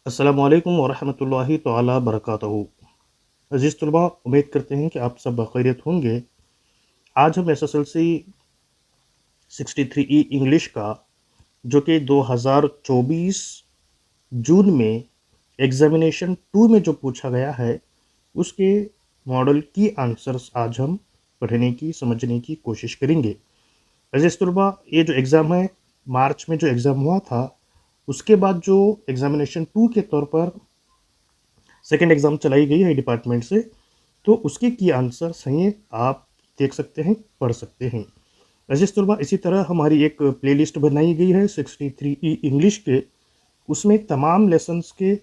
अस्सलामु अलैकुम वरहमतुल्लाहि तआला बरकातहू। अज़ीज़ तलबा, उम्मीद करते हैं कि आप सब बखैरियत होंगे। आज हम एसएसएलसी 63 ई इंग्लिश का जो कि 2024 जून में एग्ज़ामिनेशन 2 में जो पूछा गया है, उसके मॉडल की आंसर्स आज हम पढ़ने की, समझने की कोशिश करेंगे। अज़ीज़ तलबा, ये जो एग्ज़ाम है, मार्च में जो एग्ज़ाम हुआ था, उसके बाद जो एग्ज़ामिनेशन 2 के तौर पर सेकंड एग्ज़ाम चलाई गई है डिपार्टमेंट से, तो उसके की आंसर्स हैं, आप देख सकते हैं, पढ़ सकते हैं। अज़ीज़ तलबा, इसी तरह हमारी एक प्लेलिस्ट बनाई गई है 63 ई इंग्लिश के, उसमें तमाम लेसन्स के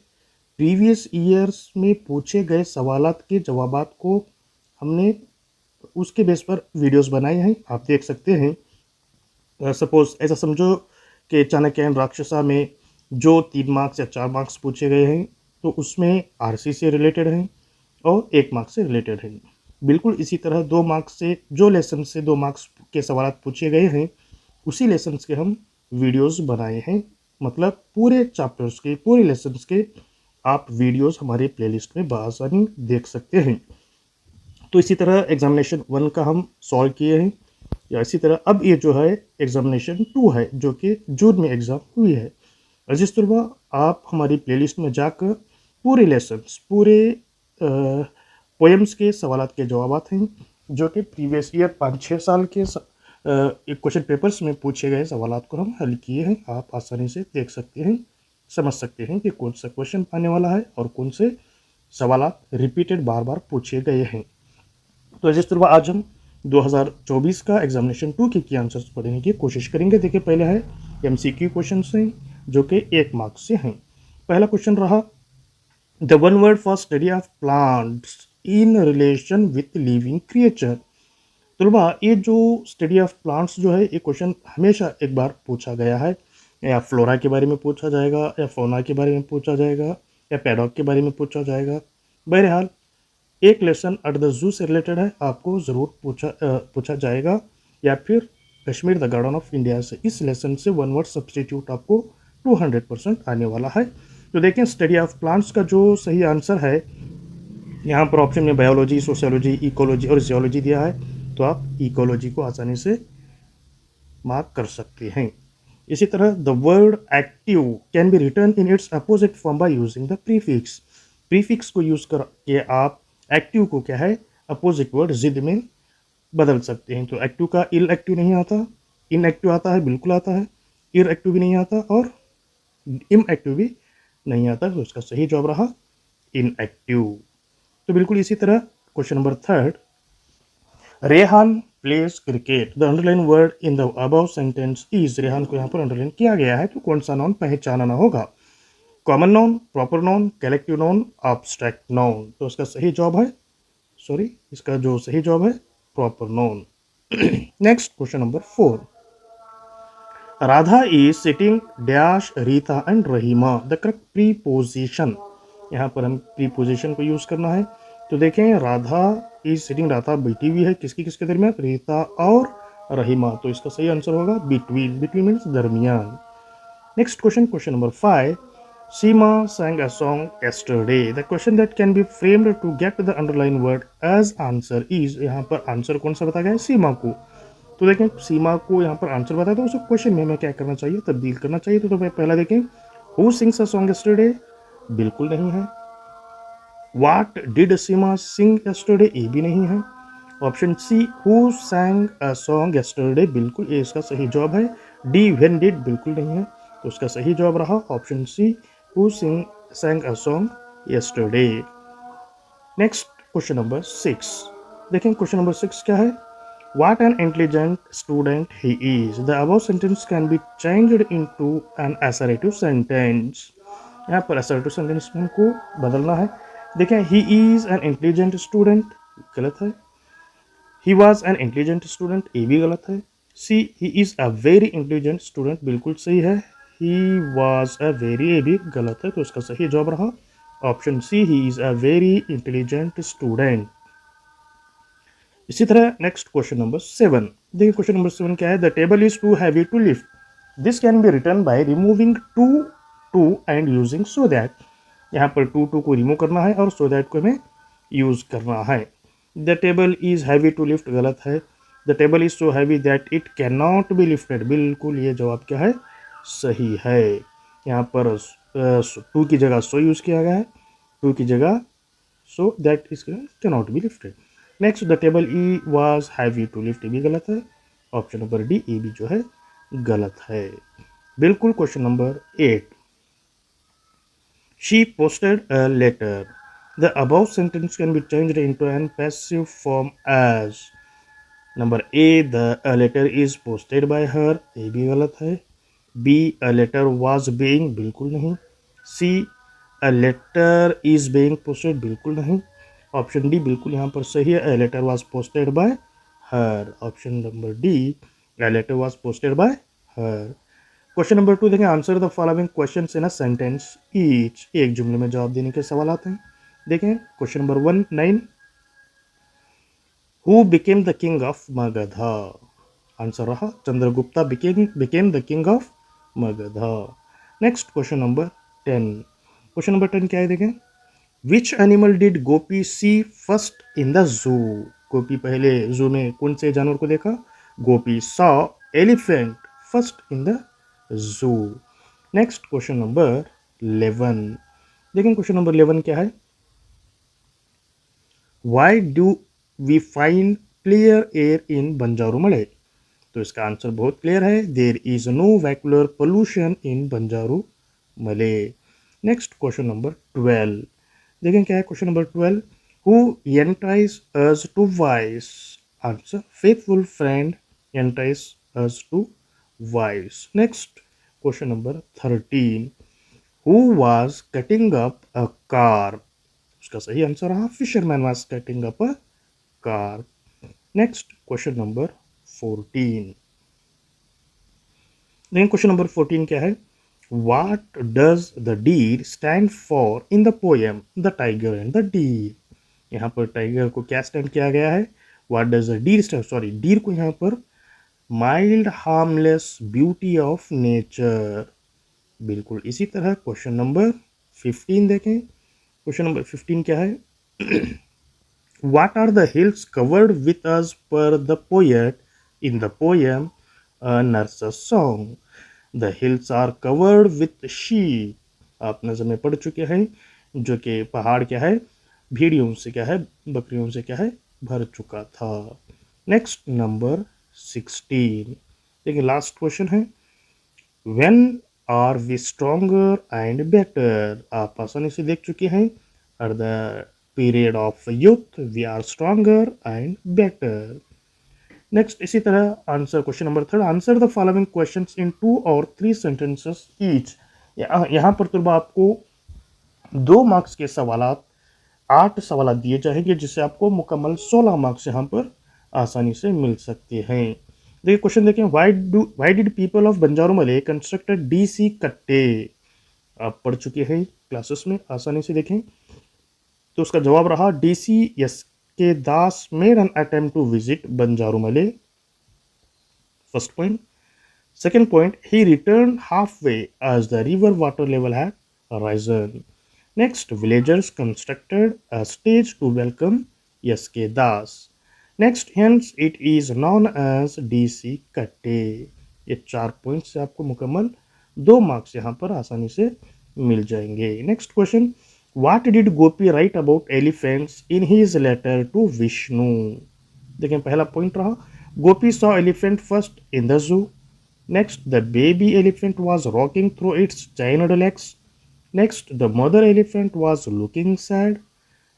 प्रीवियस ईयर्स में पूछे गए सवालात के जवाबात को हमने उसके बेस पर वीडियोस बनाए हैं, आप देख सकते हैं। सपोज़ ऐसा समझो कि चाणक्यन राक्षसा में जो 3 मार्क्स या 4 मार्क्स पूछे गए हैं, तो उसमें आरसी से रिलेटेड हैं और 1 मार्क्स से रिलेटेड हैं। बिल्कुल इसी तरह 2 मार्क्स से जो लेसन से 2 मार्क्स के सवालात पूछे गए हैं, उसी लेसन्स के हम वीडियोज़ बनाए हैं। मतलब पूरे चैप्टर्स के, पूरे लेसन्स के आप वीडियोज़ हमारे प्लेलिस्ट में बआसानी देख सकते हैं। तो इसी तरह एग्ज़ामिनेशन 1 का हम सॉल्व किए हैं, या इसी तरह अब ये जो है एग्ज़ामिनेशन 2 है, जो कि जून में एग्ज़ाम हुई है। अज़ीज़ तलबा, आप हमारी प्लेलिस्ट में जाकर पूरे लेसन्स, पूरे पोएम्स के सवालात के जवाबात हैं, जो कि प्रीवियस ईयर 5-6 साल के एक क्वेश्चन पेपर्स में पूछे गए सवालात को हम हल किए हैं। आप आसानी से देख सकते हैं, समझ सकते हैं कि कौन सा क्वेश्चन आने वाला है और कौन से सवालात रिपीटेड बार-बार पूछे गए हैं। तो अज़ीज़ तलबा, आज हम 2024 का एग्ज़ामिनेशन 2 के की आंसर्स पढ़ने की कोशिश करेंगे। देखिए, पहले है एमसीक्यू क्वेश्चंस हैं, जो कि 1 मार्क्स से हैं। पहला क्वेश्चन रहा, the one word for study of plants in relation with living creature. तलबा, ये जो स्टडी ऑफ प्लांट्स जो है, ये क्वेश्चन हमेशा एक बार पूछा गया है। या फ्लोरा के बारे में पूछा जाएगा, या फौना के बारे में पूछा जाएगा, या पैडॉक के बारे में पूछा जाएगा। बहरहाल एक लेसन एट द जू से रिलेटेड है, आपको ज़रूर पूछा जाएगा, या फिर Kashmir the garden of India से। इस लेसन से वन वर्ड सब्सटीट्यूट आपको 200% आने वाला है। तो देखें, स्टडी ऑफ प्लांट्स का जो सही आंसर है, यहाँ पर ऑप्शन में बायोलॉजी, सोशियोलॉजी, इकोलॉजी और जियोलॉजी दिया है, तो आप इकोलॉजी को आसानी से मार्क कर सकते हैं। इसी तरह the word active can be return in its opposite form by using the prefix. Prefix को यूज करके आप एक्टिव को क्या है, अपोजिट वर्ड जिद में बदल सकते हैं। तो एक्टिव का इल एक्टिव नहीं आता, इन एक्टिव आता है, बिल्कुल आता है, इर एक्टिव भी नहीं आता और इम एक्टिव भी नहीं आता। तो इसका सही जवाब रहा इन एक्टिव। तो बिल्कुल इसी तरह question number 3, Rehan pledge cricket. The underline word in the above sentence is. Rehan को यहाँ पर अंडरलाइन किया गया है, तो कौन सा नाउन पहचाना होगा? Common noun, proper noun, collective noun, abstract noun. तो इसका सही जवाब है, सॉरी, इसका जो सही जवाब है proper noun. Next question number 4, Radha is sitting dash Rita and Rahima. The correct preposition, यहाँ पर हम प्रीपोजिशन को यूज करना है। तो देखें, राधा इज सिटिंग, राधा बैठी हुई है किसकी किसके दरमियान, रीता और रहीमा। तो इसका सही आंसर होगा बिटवीन। बिटवीन मीन्स दरमियान। Next question, question number 5, Seema sang a song yesterday. The question that can be framed to get the underlined word as answer is। यहाँ पर आंसर कौन सा बताया गया है, सीमा को। तो देखें, सीमा को यहाँ पर आंसर बताया, तो उसे क्वेश्चन में हमें क्या करना चाहिए, तब्दील करना चाहिए। तो पहला देखें, who sings a song yesterday, बिल्कुल नहीं है। What did Seema sing yesterday, ये भी नहीं है। Option C, who sang a song yesterday, बिल्कुल ये इसका सही जवाब है। डी, when did, बिल्कुल नहीं है। तो उसका सही जवाब रहा option C, who sang a song yesterday। Next question number 6, देखें क्वेश्चन नंबर 6 क्या है, What an intelligent student he is। The above sentence can be changed into an assertive sentence। यहाँ पर assertive sentence में हमको बदलना है। देखें, he is an intelligent student, गलत है। he was an intelligent student, ये भी गलत है। C, he is a very intelligent student, बिल्कुल सही है। he was a very, ये भी गलत है। तो इसका सही जवाब रहा option C, he is a very intelligent student। इसी तरह नेक्स्ट क्वेश्चन नंबर 7, देखिए क्वेश्चन नंबर 7 क्या है, the table is too heavy to lift. This can be written by removing too and using so that. यहाँ पर to को remove करना है और सो दैट को हमें यूज़ करना है। The table is heavy to lift गलत है। The table is so heavy that it can not be lifted, बिल्कुल ये जवाब क्या है, सही है। यहाँ पर टू की जगह सो यूज़ किया गया है, टू की जगह so that is can not be lifted. Next, the table ई वॉज हैवी टू लिफ्ट, भी गलत है। ऑप्शन नंबर डी ए भी जो है गलत है। बिल्कुल question number 8, she posted a letter. The above sentence can be changed into an passive form as number A, the a letter is posted by her, ये भी गलत है। B, a letter was being, बिल्कुल नहीं। सी, a letter is being posted, बिल्कुल नहीं। Option D बिल्कुल यहाँ पर सही है, a letter was posted by her। Option number D, a letter was posted by her। Question number 2 देखें, answer the following questions in a sentence each, एक जुमले में जवाब देने के सवाल आते हैं। देखें question number 1 9, who became the king of Magadha, answer रहा Chandragupta became the king of Magadha. Next question number 10, question number 10 क्या है देखें, which animal did Gopi see first in the zoo, Gopi पहले जू में कौन से जानवर को देखा, Gopi saw elephant first in the zoo. Next question number 11, देखें क्वेश्चन नंबर 11 क्या है, why do we find clear air in Banjarumale, तो इसका आंसर बहुत क्लियर है, there is no vehicular pollution in Banjarumale. Next question number 12, देखें क्या है question number 12, who entices us to vice, answer faithful friend entices us to vice. Next question number 13, who was cutting up a car, उसका सही answer रहा fisherman was cutting up a car. Next question number 14, then question number 14 क्या है, what does the deer stand for in the poem the tiger and the deer, यहाँ पर tiger को क्या stand किया गया है, what does the deer stand, sorry deer को यहाँ पर mild harmless beauty of nature. बिल्कुल इसी तरह क्वेश्चन नंबर 15 देखें, क्वेश्चन नंबर 15 क्या है, what are the hills covered with as per the poet in the poem A Nurse's Song? The hills are covered with sheep, आप नजर में पढ़ चुके हैं, जो कि पहाड़ क्या है, भेड़ियों से क्या है, बकरियों से क्या है, भर चुका था। नेक्स्ट नंबर 16, देखिए लास्ट क्वेश्चन है, when are we stronger and better, आप आसानी से देख चुके हैं, are the period of youth we are stronger and better. Next इसी तरह answer question number 3, answer the following questions in 2 और 3 सेंटेंसेस ईच, यहाँ पर तो आपको 2 मार्क्स के सवाल 8 सवाल दिए जाएंगे, जिससे आपको मुकम्मल 16 मार्क्स यहाँ पर आसानी से मिल सकते हैं। देखिए क्वेश्चन देखें, why did people of Banjarumale constructed DC Katte, आप पढ़ चुके हैं क्लासेस में, आसानी से देखें, तो उसका जवाब रहा DC S K Das made an attempt to visit Banjarumale, first point. Second point, he return half way as the river water level had risen. Next, villagers constructed a stage to welcome S.K. Das. Next, hence it is known as DC कट्टे। ये 4 point से आपको मुकम्मल 2 marks यहाँ पर आसानी से मिल जाएंगे। Next question, what did Gopi write about elephants in his letter to Vishnu, देखें पहला पॉइंट रहा, Gopi saw elephant first in the zoo. Next, the baby elephant was rocking through its giant legs. Next, the mother elephant was looking sad.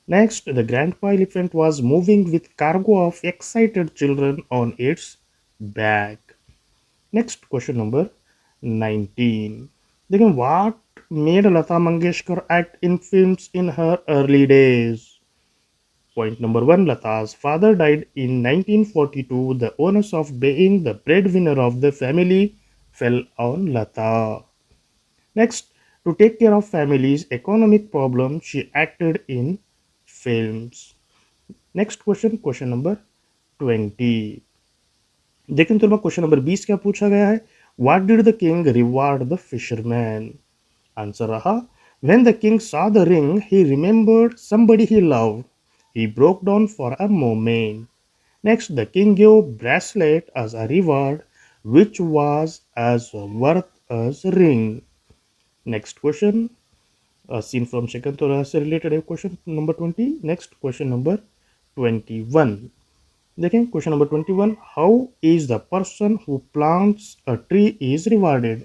Next, the grandpa elephant was moving with cargo of excited children on its back. Next, question number 19. Then, what made Lata Mangeshkar act in films in her early days? Point number 1. Lata's father died in 1942. The onus of being the breadwinner of the family fell on Lata. Next, to take care of family's economic problems, she acted in films. Next question, question number 20. देखें तो question number 20 क्या पूछा गया है, What did the king reward the fisherman? Answer रहा When the king saw the ring, he remembered somebody he loved. He broke down for a moment. Next, the king gave bracelet as a reward, which was as worth as ring. Next question, a scene from Shakuntala से related है question number 20. Next question number 21. देखें question number 21, how is the person who plants a tree is rewarded.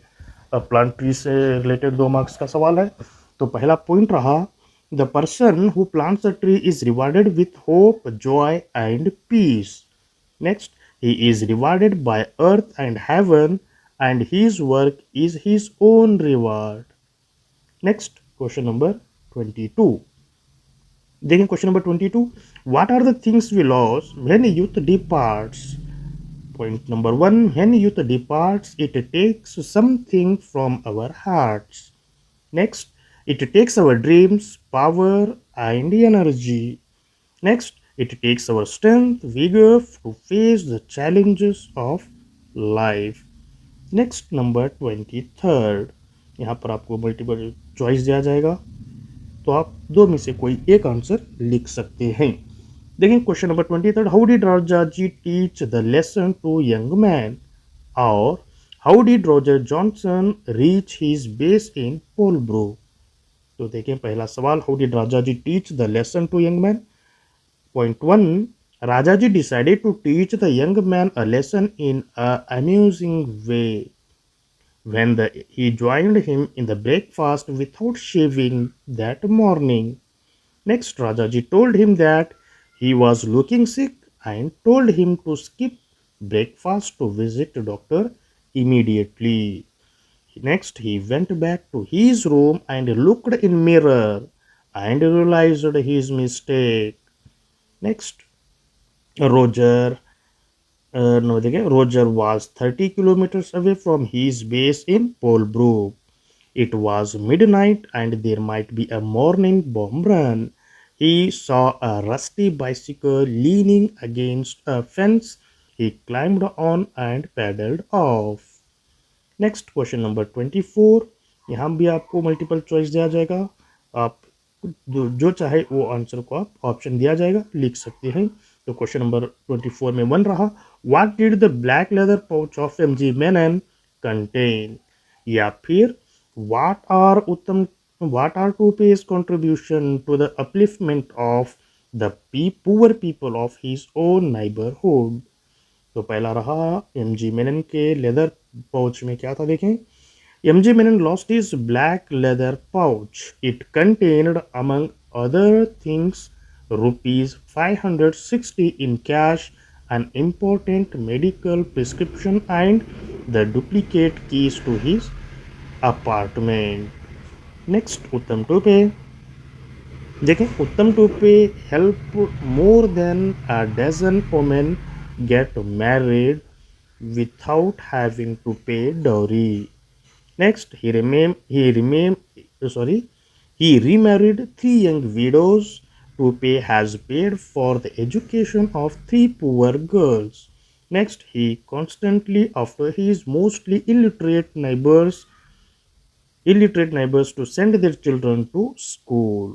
Plant tree से related 2 marks का सवाल है। तो पहला point रहा, the person who plants a tree is rewarded with hope, joy and peace. Next, he is rewarded by earth and heaven and his work is his own reward. Next question number 22। देखें question number 22, what are the things we loss when youth departs. Point number 1, when youth departs it takes something from our hearts. Next, it takes our dreams, power and energy. Next, it takes our strength, vigour to face the challenges of life. Next number 23, यहाँ पर आपको multiple choice दिया जाएगा, तो आप दो में से कोई एक आंसर लिख सकते हैं। देखिए question number 23, how did Raja ji teach the lesson to young man, और how did Roger Johnson reach his base in Polbro. तो देखिए पहला सवाल, how did Raja ji teach the lesson to young man. Point 1, Raja ji decided to teach the young man a lesson in a amusing way when he joined him in the breakfast without shaving that morning. Next, Rajaji told him that he was looking sick and told him to skip breakfast to visit the doctor immediately. Next, he went back to his room and looked in mirror and realized his mistake. Next, Roger no, देखिए, Roger was 30 kilometers away from his base in Polbrook. It was midnight and there might be a morning bomb run. He saw a rusty bicycle leaning against a fence. He climbed on and pedaled off. Next question number 24, यहाँ भी आपको multiple choice दिया जाएगा, आप जो चाहे वो answer को आप ऑप्शन दिया जाएगा लिख सकते हैं। तो क्वेश्चन नंबर 24 में 1 रहा, what did the black leather pouch of MG Menon contain, या फिर what are two page contribution to the upliftment of the poor people of his own neighbourhood. तो पहला रहा, एमजी मेनन के लेदर पाउच में क्या था देखें, MG Menon lost his black leather pouch, it contained among other things rupees 560 in cash, an important medical prescription and the duplicate keys to his apartment. Next, उत्तम टोपे। देखें उत्तम Tope help more than a dozen women get married without having to pay dowry. Next, he remarried 3 young widows. Tupe has paid for the education of 3 poor girls. Next, he constantly after his mostly illiterate neighbors to send their children to school.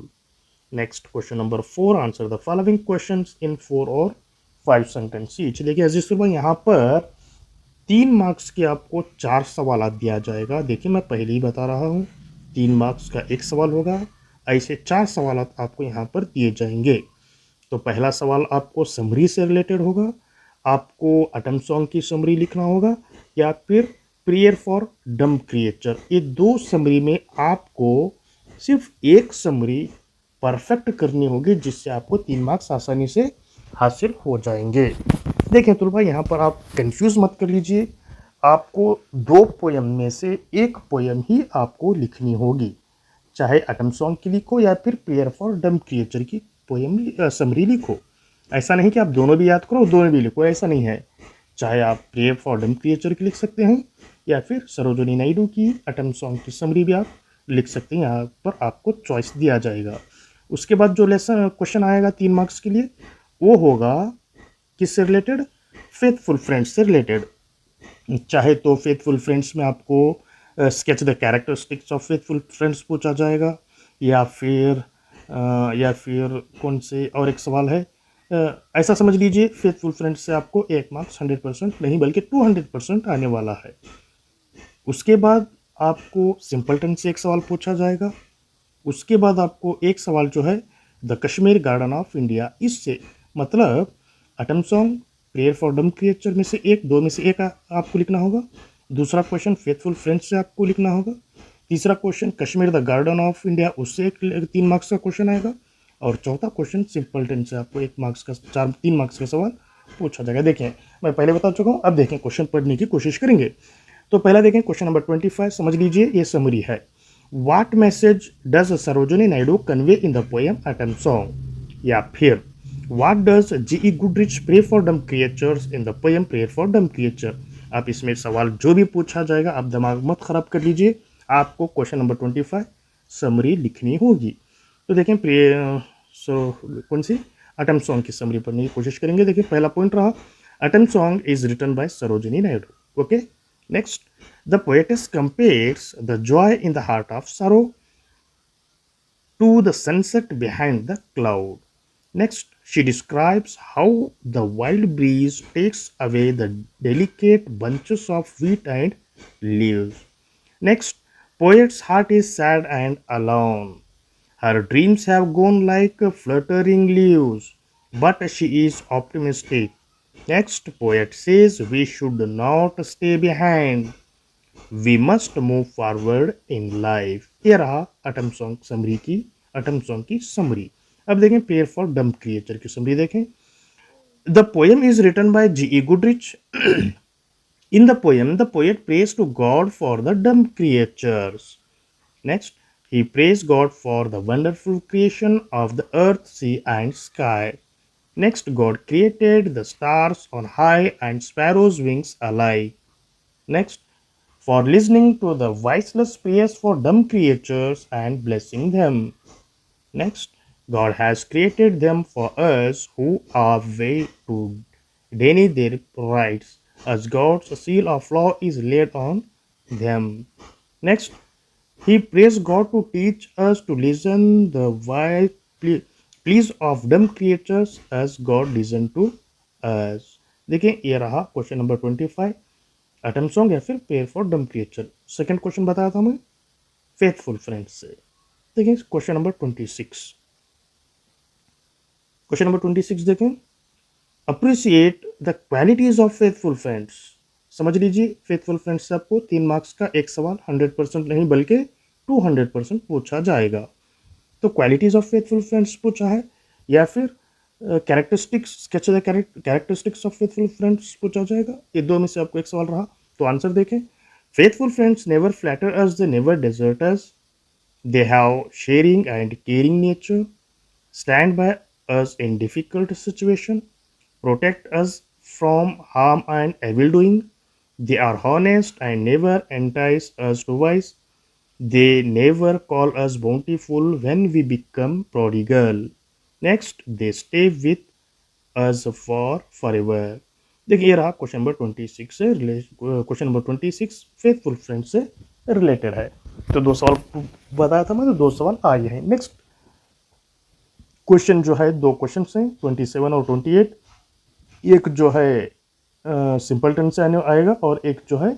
Next, question number 4, answer the following questions in 4 or 5 sentences each. देखिए अजीज सुबह यहाँ पर 3 marks के आपको 4 सवाल दिया जाएगा। देखिए मैं पहले ही बता रहा हूँ, 3 मार्क्स का एक सवाल होगा, ऐसे 4 सवाल आपको यहाँ पर दिए जाएंगे। तो पहला सवाल आपको समरी से रिलेटेड होगा, आपको अटम सॉन्ग की समरी लिखना होगा या फिर प्रेयर फॉर डम क्रिएचर। ये 2 समरी में आपको सिर्फ एक समरी परफेक्ट करनी होगी, जिससे आपको 3 मार्क्स आसानी से हासिल हो जाएंगे। देखें तुलबा यहाँ पर आप कंफ्यूज मत कर लीजिए, आपको 2 पोयम में से एक पोयम ही आपको लिखनी होगी, चाहे अटम सॉन्ग की लिखो या फिर प्रेयर फॉर डम क्रिएचर की पोयम समरी लिखो। ऐसा नहीं कि आप दोनों भी याद करो दोनों भी लिखो, ऐसा नहीं है। चाहे आप प्रेयर फॉर डम क्रिएचर की लिख सकते हैं या फिर सरोजिनी नायडू की अटम सॉन्ग की समरी भी आप लिख सकते हैं, यहाँ पर आपको चॉइस दिया जाएगा। उसके बाद जो लेसन क्वेश्चन आएगा 3 मार्क्स के लिए, वो होगा किससे रिलेटेड, फेथफुल फ्रेंड्स से रिलेटेड। चाहे तो फेथफुल फ्रेंड्स में आपको sketch the characteristics of faithful friends पूछा जाएगा, या फिर कौन से और एक सवाल है, ऐसा समझ लीजिए फेथफुल फ्रेंड्स से आपको 1 मार्क्स 100% नहीं बल्कि 200% आने वाला है। उसके बाद आपको सिंपलटन से एक सवाल पूछा जाएगा। उसके बाद आपको एक सवाल जो है the Kashmir garden of India, इससे मतलब autumn song, prayer for dumb creature में से एक, दो में से एक आपको लिखना होगा। दूसरा क्वेश्चन फेथफुल फ्रेंड्स से आपको लिखना होगा। तीसरा question Kashmir the garden of India, उससे एक 3 मार्क्स का क्वेश्चन आएगा। और चौथा क्वेश्चन सिंपलटन से आपको 1 मार्क्स का 3 मार्क्स का सवाल पूछा जाएगा। देखें मैं पहले बता चुका हूँ, अब देखें क्वेश्चन पढ़ने की कोशिश करेंगे। तो पहला देखें क्वेश्चन नंबर 25, समझ लीजिए ये समरी है। What message does Sarojini Naidu convey in the poem Atom Song? या फिर What does G.E. Goodrich pray for dumb creatures in the poem Prayer for Dumb Creature? आप इसमें सवाल जो भी पूछा जाएगा आप दिमाग मत खराब कर लीजिए, आपको क्वेश्चन नंबर 25 समरी लिखनी होगी। तो देखें कौन सी अटम सॉन्ग की समरी पढ़ने की कोशिश करेंगे। देखिए पहला पॉइंट रहा autumn song is written by Sarojini Naidu. Okay, next the poetess compares the joy in the heart of sorrow to the sunset behind the cloud. Next, she describes how the wild breeze takes away the delicate bunches of wheat and leaves. Next, poet's heart is sad and alone. Her dreams have gone like fluttering leaves, but she is optimistic. Next, poet says we should not stay behind. We must move forward in life. ये रहा autumn song की summary. अब देखें prayer for dumb creature की summary देखें। The poem is written by G.E. Goodrich. In the poem, the poet prays to God for the dumb creatures. Next, he prays God for the wonderful creation of the earth, sea, and sky. Next, God created the stars on high and sparrows' wings alike. Next, for listening to the voiceless prayers for dumb creatures and blessing them. Next, God has created them for us who are way to deny their rights, as God's seal of law is laid on them. Next, he prays God to teach us to listen the wild pleas of dumb creatures as God listened to us. देखिए ये रहा question number 25 autumn song या फिर prayer for dumb creature. Second question बताया था मैं faithful friends से। देखिए क्वेश्चन नंबर 26। क्वेश्चन नंबर 26 देखें, appreciate the qualities of faithful friends. समझ लीजिए फेथफुल फ्रेंड्स से आपको 3 मार्क्स का एक सवाल 100% नहीं बल्कि 200% पूछा जाएगा। तो क्वालिटीज ऑफ फेथफुल फ्रेंड्स पूछा है या फिर characteristics sketch the characteristics of faithful friends पूछा जाएगा। ये दो में से आपको एक सवाल रहा, तो आंसर देखें। Faithful friends never flatter us, they never desert us, they have sharing and caring nature, stand by us in difficult situation, protect us from harm and evil doing. They are honest and never entice us to vice. They never call us bountiful when we become prodigal. Next, they stay with us for forever. देखिए ये रहा question number 26 से question number 26 faithful friend से related है। तो दो सवाल बताया था मैं, तो दो सवाल आए हैं। नेक्स्ट क्वेश्चन जो है, दो क्वेश्चन हैं 27 और 28। एक जो है सिंपलटन से आएगा और एक जो है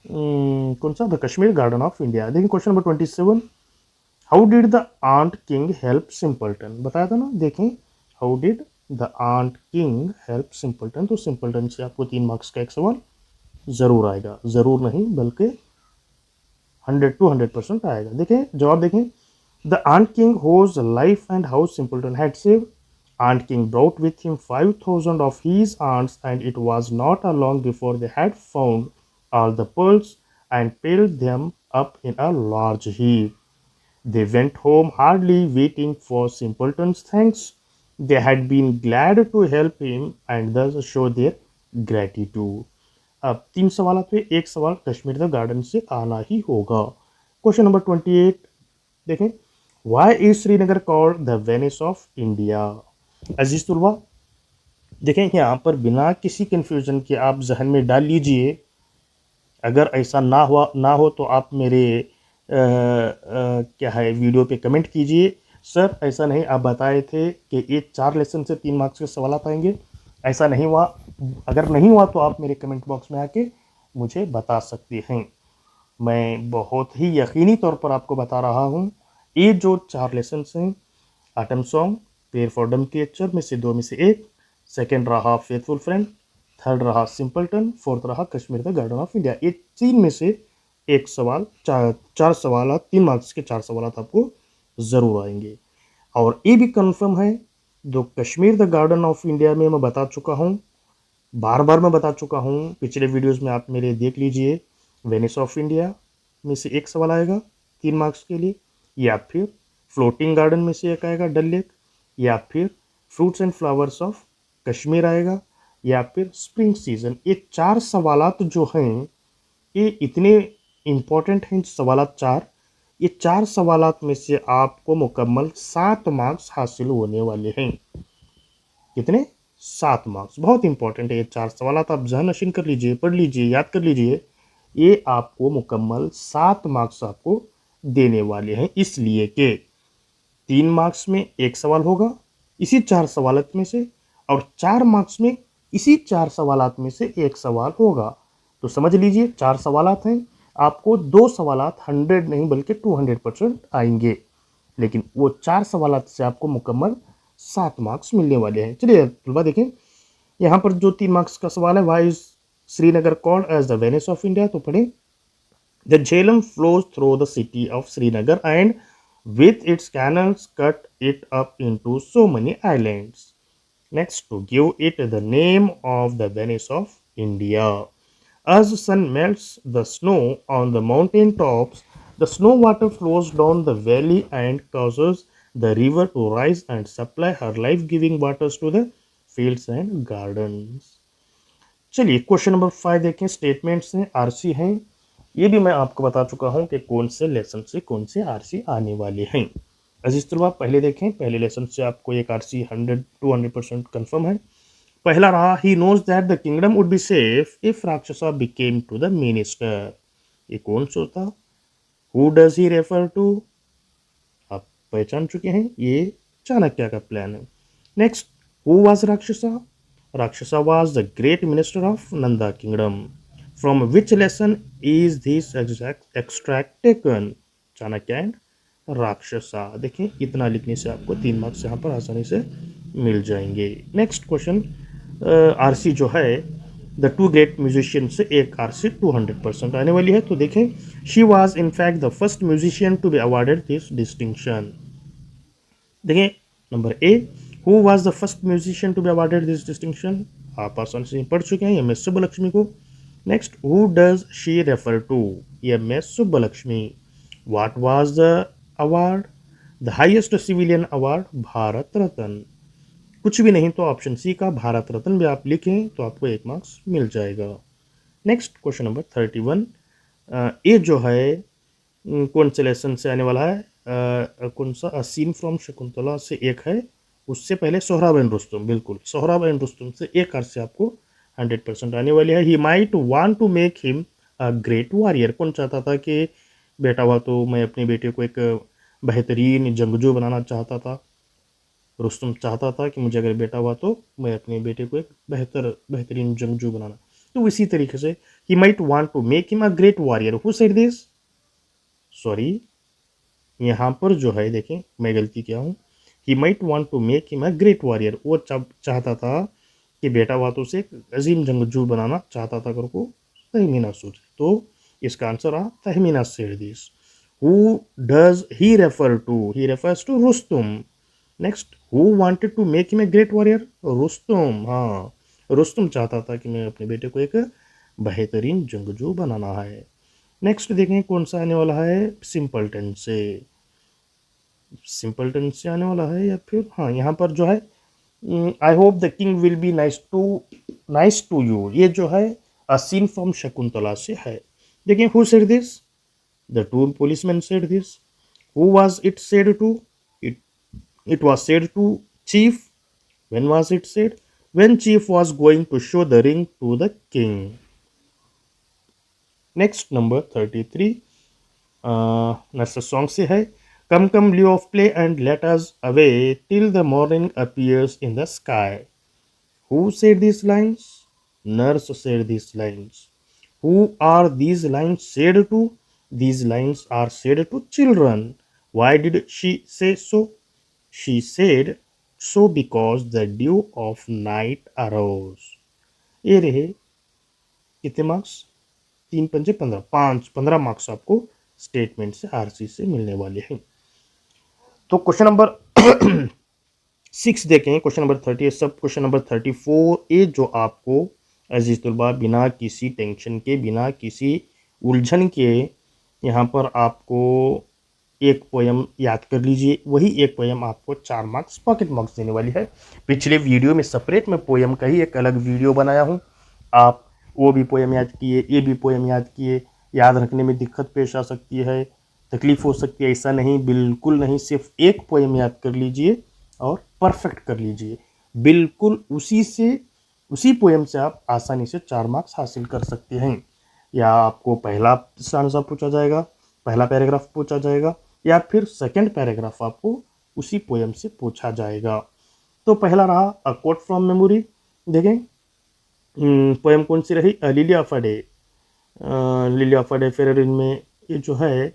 कौन सा, the Kashmir garden of India. देखिए question number 27, how did the ant king help simpleton, बताया था ना। देखें how did the ant king help simpleton, तो सिंपलटन से आपको 3 मार्क्स का एक सवाल जरूर आएगा, जरूर नहीं बल्कि 100% आएगा। देखें जवाब देखें, the ant king whose life and how simpleton had saved. Ant King brought with him 5,000 of his ants, and it was not long before they had found all the pearls and piled them up in a large heap. They went home hardly waiting for Simpleton's thanks. They had been glad to help him and thus show their gratitude. अब 3 सवाल पे एक सवाल Kashmir the garden से आना ही होगा। Question number 28 देखें, Why is Srinagar called the Venice of India? अजीज तुलबा देखें यहाँ पर बिना किसी कन्फ्यूजन के आप जहन में डाल लीजिए। अगर ऐसा ना हो तो आप मेरे क्या है, वीडियो पे कमेंट कीजिए। सर ऐसा नहीं, आप बताए थे कि ये 4 लेसन से 3 मार्क्स के सवाल आएंगे, ऐसा नहीं हुआ। अगर नहीं हुआ तो आप मेरे कमेंट बॉक्स में आके मुझे बता सकते हैं। मैं बहुत ही यकीनी तौर पर आपको बता रहा हूँ, ये जो 4 लेसन हैं, आटम सॉन्ग, पेयर फॉर डम टीचर में से 2 में से एक, सेकेंड रहा फेथफुल फ्रेंड, थर्ड रहा सिंपलटन, फोर्थ रहा Kashmir the garden of India. ये 3 में से एक सवाल, चार सवाल, 3 मार्क्स के 4 सवाल आपको ज़रूर आएंगे। और ये भी कंफर्म है, जो Kashmir the garden of India में मैं बता चुका हूँ, बार बार मैं बता चुका हूँ, पिछले वीडियोस में आप मेरे देख लीजिए। वेनिस ऑफ इंडिया में से एक सवाल आएगा 3 मार्क्स के लिए, या फिर फ्लोटिंग गार्डन में से एक आएगा डल लेक, या फिर fruits and flowers of Kashmir आएगा, या फिर स्प्रिंग सीजन। ये 4 सवालात जो हैं, ये इतने इम्पोर्टेंट हैं सवालात 4। ये 4 सवालात में से आपको मुकम्मल 7 मार्क्स हासिल होने वाले हैं। कितने? 7 मार्क्स। बहुत इंपॉर्टेंट है ये 4 सवालात, आप जहन नशीन कर लीजिए, पढ़ लीजिए, याद कर लीजिए। ये आपको मुकम्मल 7 मार्क्स आपको देने वाले हैं, इसलिए कि 3 मार्क्स में एक सवाल होगा इसी 4 सवालात में से, और 4 मार्क्स में इसी 4 सवालात में से एक सवाल होगा। तो समझ लीजिए 4 सवालात हैं, आपको 2 सवालात 100 नहीं बल्कि 200% आएंगे, लेकिन वो 4 सवालात से आपको मुकम्मल 7 मार्क्स मिलने वाले हैं। चलिए तलबा देखें, यहाँ पर जो 3 मार्क्स का सवाल है, why is Srinagar called as the Venice of India, तो पढ़े, the Jhelum flows through the city of Srinagar and with its canals cut it up into so many islands. Next, to give it the name of the Venice of India. As the sun melts the snow on the mountain tops, the snow water flows down the valley and causes the river to rise and supply her life-giving waters to the fields and gardens. चलिए question number 5 देखें। Statements हैं, RC हैं। ये भी मैं आपको बता चुका हूं कि कौन से लेसन से कौन से आरसी आने वाले हैं। अजीज तलबा पहले देखें, पहले लेसन से आपको एक आरसी 100-200% कंफर्म है। पहला रहा, he knows that the kingdom would be safe if Rakshasa became to the minister. ये कौन सोचता? Who does he refer to? आप पहचान चुके हैं, ये चाणक्य का प्लान है। Next, who was Rakshasa? Rakshasa was the great minister of Nanda kingdom. From which lesson is this exact extract taken? Chanakya and Rakshasa. देखिए इतना लिखने से आपको 3 मार्क्स यहाँ पर आसानी से मिल जाएंगे। नेक्स्ट क्वेश्चन, आरसी जो है, द टू ग्रेट म्यूजिशियन से एक आरसी 200% आने वाली है। तो देखें, she was in fact the first musician to be awarded this distinction. देखिए number A, who was the first musician to be awarded this distinction? आप आसानी से पढ़ चुके हैं, एम एस सुब्बलक्ष्मी को। Next, who does she refer to? M S Subbulakshmi. What was the award? The highest civilian award, Bharat Ratna. कुछ भी नहीं तो ऑप्शन सी का भारत रत्न भी आप लिखें तो आपको 1 मार्क्स मिल जाएगा। नेक्स्ट क्वेश्चन नंबर 31, ये जो है कौन से लेसन से आने वाला है? कौन सा? अ सीन फ्रॉम शकुंतला से एक है, उससे पहले सोहराब एंड रुस्तुम। बिल्कुल, सोहराब एंड रुस्तुम से एक अर्थ से आपको 100% आने वाली है। He might want to make him a great warrior. कौन चाहता था कि बेटा हुआ तो मैं अपने बेटे को एक बेहतरीन जंगजू बनाना चाहता था? रुस्तुम चाहता था कि मुझे अगर बेटा हुआ तो मैं अपने बेटे को एक बेहतरीन जंगजू बनाना। तो इसी तरीके से he might want to make him a great warrior. Who said this? Sorry, यहाँ पर जो है देखें, मैं गलती किया हूँ। He might want to make him a great warrior, वो चाहता था कि बेटा हुआ तो उसे एक अजीम जंगजू बनाना चाहता था, कर को तहमीना सोचे। तो इसका आंसर आ Tahmina said this. Who does he refer to? He refers to Rustum. Next, who wanted to make him a great warrior? Rustum. हाँ, रुस्तुम चाहता था कि मैं अपने बेटे को एक बेहतरीन जंगजू बनाना है। नेक्स्ट देखें कौन सा आने वाला है, सिंपल टेंस से। सिंपल टेंस से आने वाला है, या फिर हाँ यहाँ पर जो है, I hope the king will be nice to you, ये जो है अ सीन फ्रॉम शकुंतला से है। देखिए, who said this? The two policeman said this. Who was it said to? It was said to chief. When was it said? When chief was going to show the ring to the king. Next number 33, next song से है, come come leave off play and let us away till the morning appears in the sky. Who said this lines? Nurse said this lines. Who are these lines said to? These lines are said to children. Why did she say so? She said so because the dew of night arose. ये रहे कितने marks? 3 5 15, 15 marks आपको statement से RC से मिलने वाले हैं। तो क्वेश्चन नंबर 6 देखें, क्वेश्चन नंबर 30 सब क्वेश्चन नंबर 34 ये जो आपको अजीज तलबा बिना किसी टेंशन के, बिना किसी उलझन के यहाँ पर आपको एक पोयम याद कर लीजिए। वही एक पोयम आपको 4 मार्क्स पॉकेट मार्क्स देने वाली है। पिछले वीडियो में सेपरेट मैं पोयम का ही एक अलग वीडियो बनाया हूँ, आप वो भी पोयम याद किए, ये भी पोयम याद किए। याद रखने में दिक्कत पेश आ सकती है, तकलीफ हो सकती है, ऐसा नहीं, बिल्कुल नहीं। सिर्फ एक पोयम याद कर लीजिए और परफेक्ट कर लीजिए। बिल्कुल उसी पोयम से आप आसानी से 4 मार्क्स हासिल कर सकते हैं। या आपको पहला आंसर पूछा जाएगा, पहला पैराग्राफ पूछा जाएगा, या फिर सेकंड पैराग्राफ आपको उसी पोयम से पूछा जाएगा। तो पहला रहा अ कोट फ्रॉम मेमोरी। देखें पोयम कौन सी रही? Lily of a day. Lily of a day फेरेरिन में ये जो है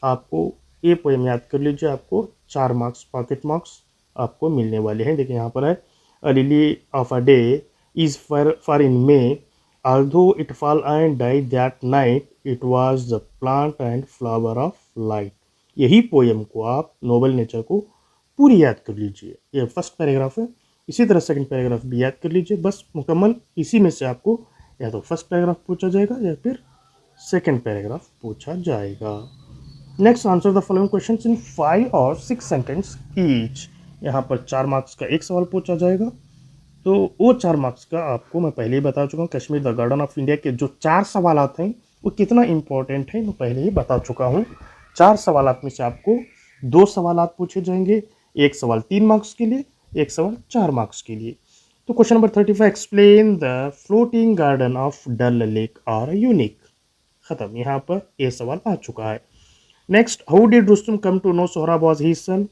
आपको ये पोयम याद कर लीजिए, आपको 4 मार्क्स पॉकेट मार्क्स आपको मिलने वाले हैं। देखिए यहाँ पर है, a lily of a day is far in May although it fall and died that night it was the plant and flower of light। यही पोयम को आप नोबल नेचर को पूरी याद कर लीजिए। ये फर्स्ट पैराग्राफ है, इसी तरह सेकंड पैराग्राफ भी याद कर लीजिए। बस मुकम्मल इसी में से आपको या तो फर्स्ट पैराग्राफ पूछा जाएगा या फिर सेकंड पैराग्राफ पूछा जाएगा। Next answer the following questions इन 5 और 6 सेंटेंस ईच। यहाँ पर 4 मार्क्स का एक सवाल पूछा जाएगा। तो वो 4 मार्क्स का आपको मैं पहले ही बता चुका हूँ। Kashmir the garden of India के जो 4 सवालात हैं वो कितना इंपॉर्टेंट है मैं पहले ही बता चुका हूँ। 4 सवालात में से आपको 2 सवालात पूछे जाएंगे, एक सवाल 3 मार्क्स के लिए, एक सवाल 4 मार्क्स के लिए। तो question number 35, explain the floating garden of Dal lake are unique. खत्म, यहाँ पर ये सवाल आ चुका है। Next, how did Rustum come to know Sohrab was his son.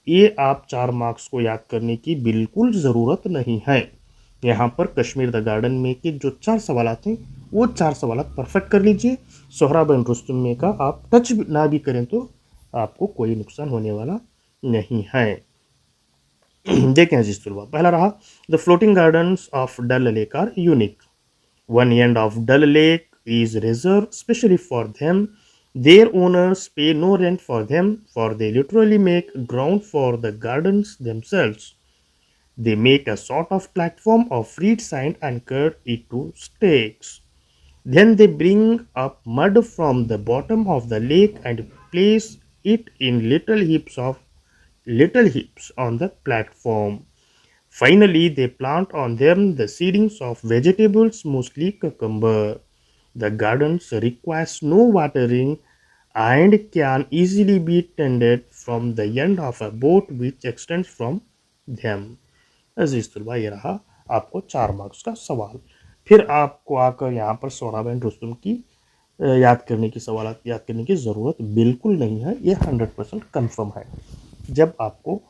ये आप 4 मार्क्स को याद करने की बिल्कुल ज़रूरत नहीं है। यहाँ पर कश्मीर द गार्डन में के जो 4 सवालात हैं वो 4 सवालात परफेक्ट कर लीजिए। सोहराब एंड रुस्तुम में का आप टच ना भी करें तो आपको कोई नुकसान होने वाला नहीं है। देखें अजीज तुलबा, पहला रहा the floating gardens of Dal lake are unique. One end of Dal lake is reserved specially for them. Their owners pay no rent for them, for they literally make ground for the gardens themselves. They make a sort of platform of reed sand and cut it to stakes. Then they bring up mud from the bottom of the lake and place it in little heaps on the platform. Finally, they plant on them the seedlings of vegetables, mostly cucumber. The gardens requires no watering and can easily be tended from the end of a boat which extends from them। अजीज तलबा, ये रहा आपको 4 marks का सवाल। फिर आपको आकर यहाँ पर सोहराब एंड रुस्तुम की याद करने की सवाल याद करने की ज़रूरत बिल्कुल नहीं है। ये 100% कन्फर्म है। जब आपको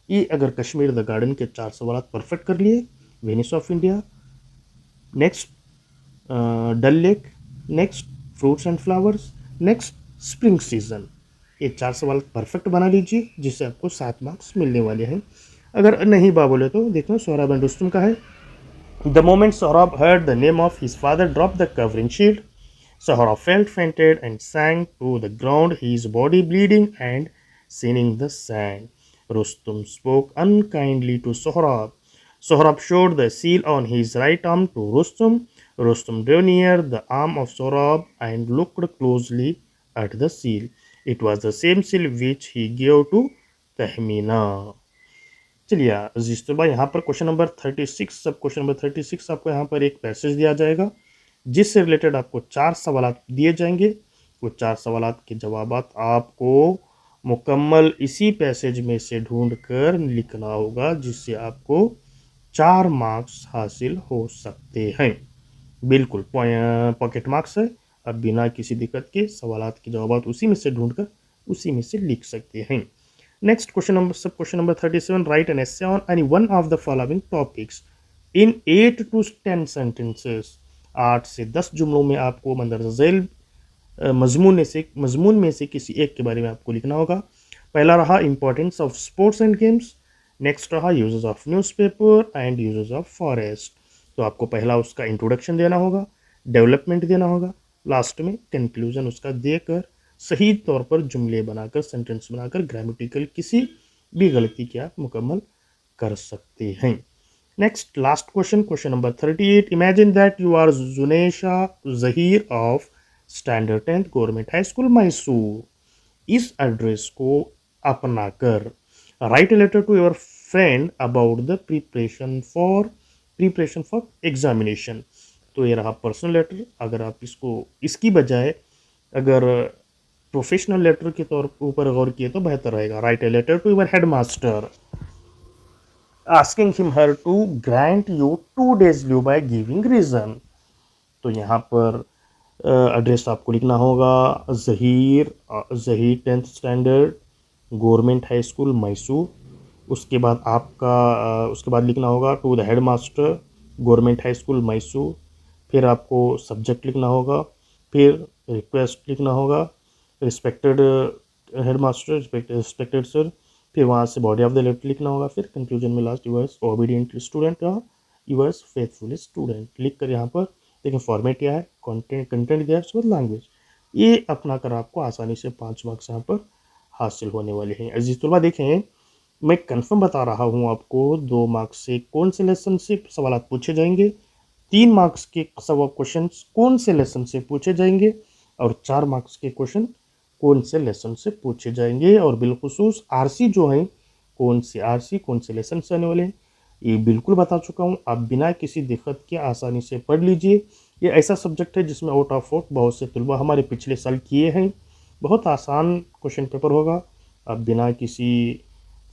ये अगर कश्मीर द गार्डन के 4 सवाल परफेक्ट कर लिए, Venice of India, next Dal lake, next fruits and flowers, next spring season, ये 4 सवाल परफेक्ट बना लीजिए जिससे आपको 7 मार्क्स मिलने वाले हैं। अगर नहीं बोले तो देखो सोहराब एंड रुस्तुम का है। The moment Sohrab heard the name of his father drop the covering shield, Sohrab felt fainted and sank to the ground, his body bleeding and seaming the sand. Rustum spoke unkindly to Sohrab. Sohrab showed the seal on his right arm to Rustum. Rustum drew near the arm of Sohrab and looked closely at the seal. It was the same seal which he gave to Tahmina। चलिए अजीज तलबा, यहाँ पर question number 36 सब question number 36 आपको यहाँ पर एक passage दिया जाएगा जिससे रिलेटेड आपको 4 सवाल दिए जाएंगे। वो 4 सवाल के जवाब आपको मुकम्मल इसी पैसेज में से ढूंढ कर लिखना होगा जिससे आपको 4 मार्क्स हासिल हो सकते हैं। बिल्कुल पॉकेट मार्क्स है, आप बिना किसी दिक्कत के सवालात के जवाब उसी में से ढूंढकर उसी में से लिख सकते हैं। Next question number 37, right an essay on any one of the following topics in 8 to 10 sentences. 8 से 10 जुमलों में आपको मंदरजा झैल मजमून में से किसी एक के बारे में आपको लिखना होगा। पहला रहा importance of sports and games, next रहा uses of newspaper and uses of forest. तो आपको पहला उसका इंट्रोडक्शन देना होगा, डेवलपमेंट देना होगा, लास्ट में कंक्लूजन उसका देकर सही तौर पर जुमले बनाकर सेंटेंस बनाकर ग्रामेटिकल किसी भी गलती के आप मुकम्मल कर सकते हैं। Next last question number 38, imagine that you are Junesha Zaheer of standard 10th government high school Mysore. इस एड्रेस को अपनाकर write a letter to your friend about the preparation for examination. तो ये रहा पर्सनल लेटर। अगर आप इसकी बजाय अगर प्रोफेशनल लेटर के तौर ऊपर गौर किए तो बेहतर रहेगा। Write a letter to your head master asking him her to grant you 2 days leave by giving reason. तो यहाँ पर एड्रेस आपको लिखना होगा Zaheer 10th standard government high school Mysore. उसके बाद लिखना होगा to the head master government high school Mysore. फिर आपको सब्जेक्ट लिखना होगा, फिर रिक्वेस्ट लिखना होगा respected head master, respected sir. फिर वहाँ से बॉडी ऑफ द लेटर लिखना होगा, फिर कंक्लूजन में लास्ट यूवर्स ओबीडियंट स्टूडेंट या यूवर्स फेथफुल स्टूडेंट लिख कर यहाँ पर देखिए फॉर्मेट क्या है, कंटेंट दिया है, उसके बाद लैंग्वेज। ये अपना कर आपको आसानी से 5 मार्क्स यहाँ पर हासिल होने वाले हैं। अजीज तलबा देखें, मैं कंफर्म बता रहा हूँ आपको 2 मार्क्स से कौन से लेसन से सवाल पूछे जाएंगे, 3 मार्क्स के क्वेश्चन कौन से लेसन से पूछे जाएंगे और 4 मार्क्स के क्वेश्चन कौन से लेसन से पूछे जाएंगे। और बिलखुसूस आरसी जो है कौन से लेसन से आने वाले हैं ये बिल्कुल बता चुका हूँ। आप बिना किसी दिक्कत के आसानी से पढ़ लीजिए। ये ऐसा सब्जेक्ट है जिसमें आउट ऑफ बहुत से तलबा हमारे पिछले साल किए हैं। बहुत आसान क्वेश्चन पेपर होगा। आप बिना किसी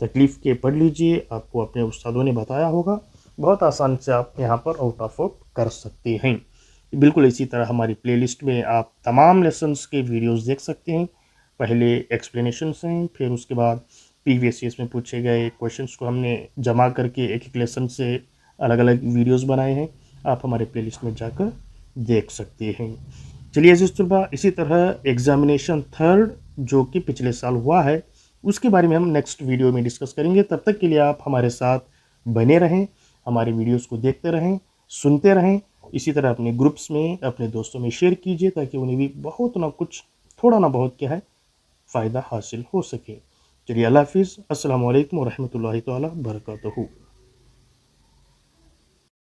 तकलीफ़ के पढ़ लीजिए, आपको अपने उस्तादों ने बताया होगा, बहुत आसान से आप यहाँ पर आउट ऑफ कर सकते हैं। बिल्कुल इसी तरह हमारी प्लेलिस्ट में आप तमाम लेसन्स के वीडियोस देख सकते हैं। पहले एक्सप्लेनेशंस हैं, फिर उसके बाद प्रीवियस ईयर्स में पूछे गए क्वेश्चंस को हमने जमा करके एक एक लेसन से अलग अलग वीडियोस बनाए हैं। आप हमारे प्लेलिस्ट में जाकर देख सकते हैं। चलिए अजीज़ तलबा, इसी तरह एग्जामिनेशन 3rd जो कि पिछले साल हुआ है उसके बारे में हम नेक्स्ट वीडियो में डिस्कस करेंगे। तब तक के लिए आप हमारे साथ बने रहें, हमारे वीडियोस को देखते रहें, सुनते रहें। इसी तरह अपने ग्रुप्स में अपने दोस्तों में शेयर कीजिए ताकि उन्हें भी बहुत ना कुछ थोड़ा ना बहुत क्या है फ़ायदा हासिल हो सके। चलिए अल्लाह हाफिज़, अस्सलामु अलैकुम व रहमतुल्लाहि तआला बरकातहू।